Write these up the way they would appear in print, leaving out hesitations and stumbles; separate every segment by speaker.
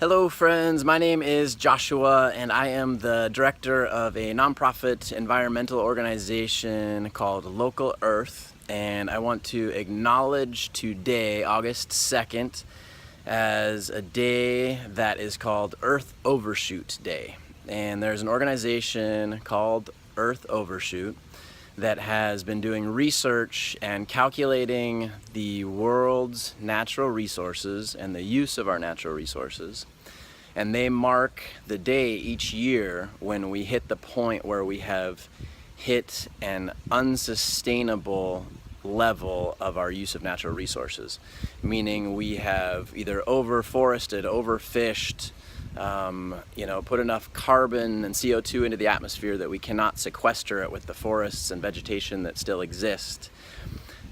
Speaker 1: Hello friends, my name is Joshua and I am the director of a nonprofit environmental organization called Local Earth, and I want to acknowledge today, August 2nd, as a day that is called Earth Overshoot Day. And there's an organization called Earth Overshoot that has been doing research and calculating the world's natural resources and the use of our natural resources. And they mark the day each year when we hit the point where we have hit an unsustainable level of our use of natural resources. Meaning we have either overforested, overfished, put enough carbon and CO2 into the atmosphere that we cannot sequester it with the forests and vegetation that still exist.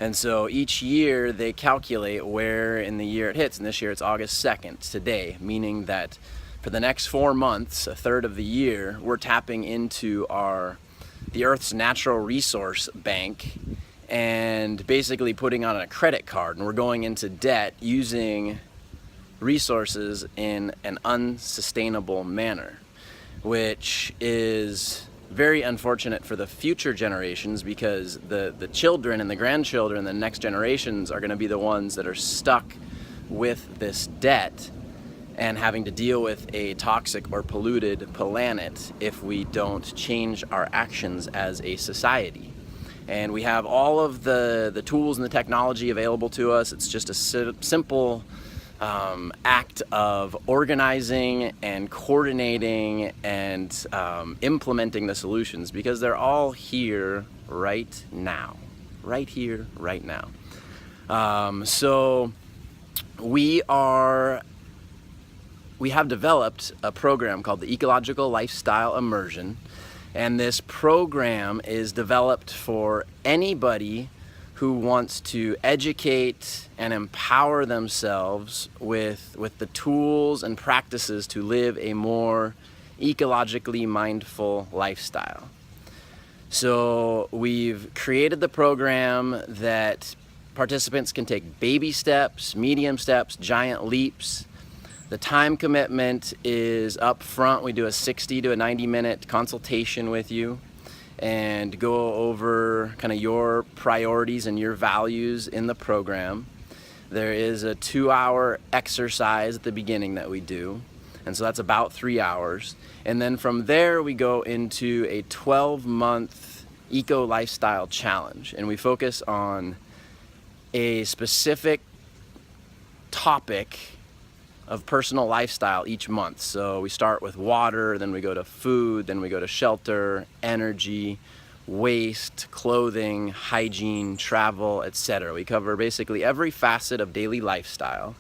Speaker 1: And so each year they calculate where in the year it hits, and this year it's August 2nd, today, meaning that for the next 4 months, a third of the year, we're tapping into the Earth's natural resource bank and basically putting on a credit card, and we're going into debt using resources in an unsustainable manner, which is very unfortunate for the future generations, because the children and the grandchildren and the next generations are going to be the ones that are stuck with this debt and having to deal with a toxic or polluted planet if we don't change our actions as a society. And we have all of the tools and the technology available to us. It's just a simple act of organizing and coordinating and implementing the solutions, because they're all here right now. Right here, right now. So we have developed a program called the Ecological Lifestyle Immersion, and this program is developed for anybody who wants to educate and empower themselves with the tools and practices to live a more ecologically mindful lifestyle. So we've created the program that participants can take baby steps, medium steps, giant leaps. The time commitment is up front. We do a 60 to a 90-minute consultation with you and go over kind of your priorities and your values in the program. There is a 2-hour exercise at the beginning that we do, and so that's about 3 hours. And then from there we go into a 12-month eco lifestyle challenge, and we focus on a specific topic of personal lifestyle each month. So we start with water, then we go to food, then we go to shelter, energy, waste, clothing, hygiene, travel, etc. We cover basically every facet of daily lifestyle.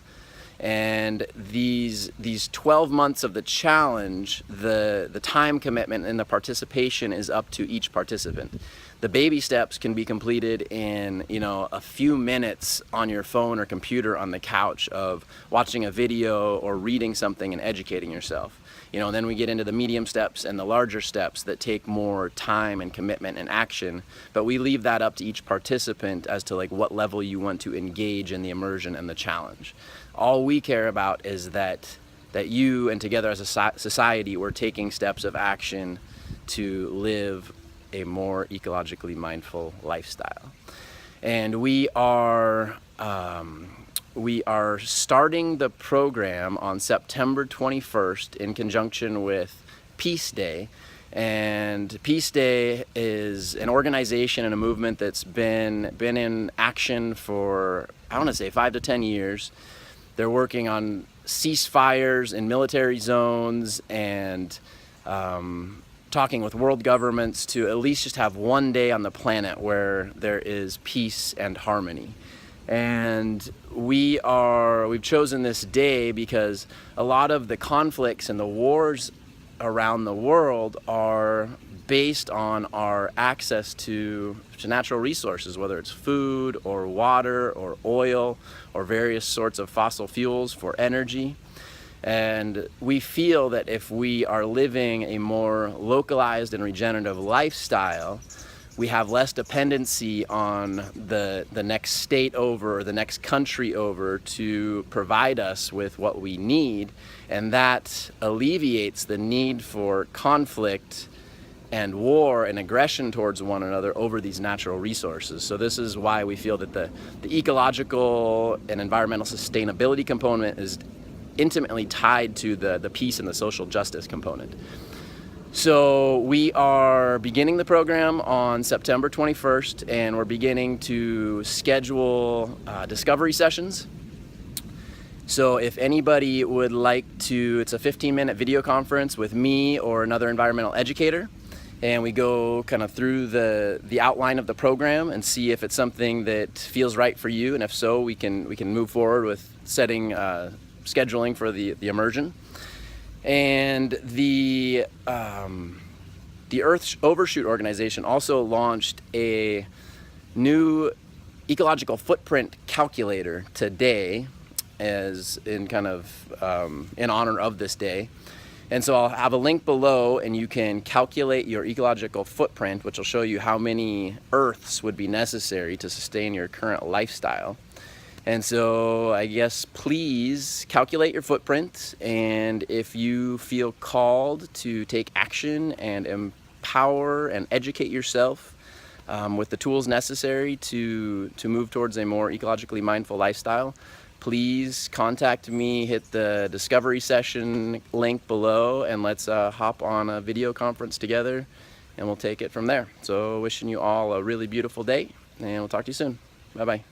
Speaker 1: And these 12 months of the challenge, the time commitment and the participation is up to each participant. The baby steps can be completed in a few minutes on your phone or computer on the couch of watching a video or reading something and educating yourself. And then we get into the medium steps and the larger steps that take more time and commitment and action, but we leave that up to each participant as to what level you want to engage in the immersion and the challenge. All we care about is that you, and together as a society, we're taking steps of action to live a more ecologically mindful lifestyle. And we are starting the program on September 21st in conjunction with Peace Day. And Peace Day is an organization and a movement that's been in action for, I want to say, 5 to 10 years. They're working on ceasefires in military zones and talking with world governments to at least just have one day on the planet where there is peace and harmony. And we've chosen this day because a lot of the conflicts and the wars around the world are based on our access to natural resources, whether it's food or water or oil or various sorts of fossil fuels for energy. And we feel that if we are living a more localized and regenerative lifestyle, we have less dependency on the next state over or the next country over to provide us with what we need, and that alleviates the need for conflict and war and aggression towards one another over these natural resources. So this is why we feel that the ecological and environmental sustainability component is intimately tied to the peace and the social justice component. So we are beginning the program on September 21st, and we're beginning to schedule discovery sessions. So if anybody would like to, it's a 15-minute video conference with me or another environmental educator, and we go kind of through the outline of the program and see if it's something that feels right for you, and if so, we can move forward with setting scheduling for the immersion. And the Earth Overshoot organization also launched a new ecological footprint calculator today, as in kind of in honor of this day. And so I'll have a link below, and you can calculate your ecological footprint, which will show you how many Earths would be necessary to sustain your current lifestyle. And so I guess please calculate your footprint, and if you feel called to take action and empower and educate yourself with the tools necessary to move towards a more ecologically mindful lifestyle, please contact me, hit the discovery session link below, and let's hop on a video conference together, and we'll take it from there. So wishing you all a really beautiful day, and we'll talk to you soon. Bye-bye.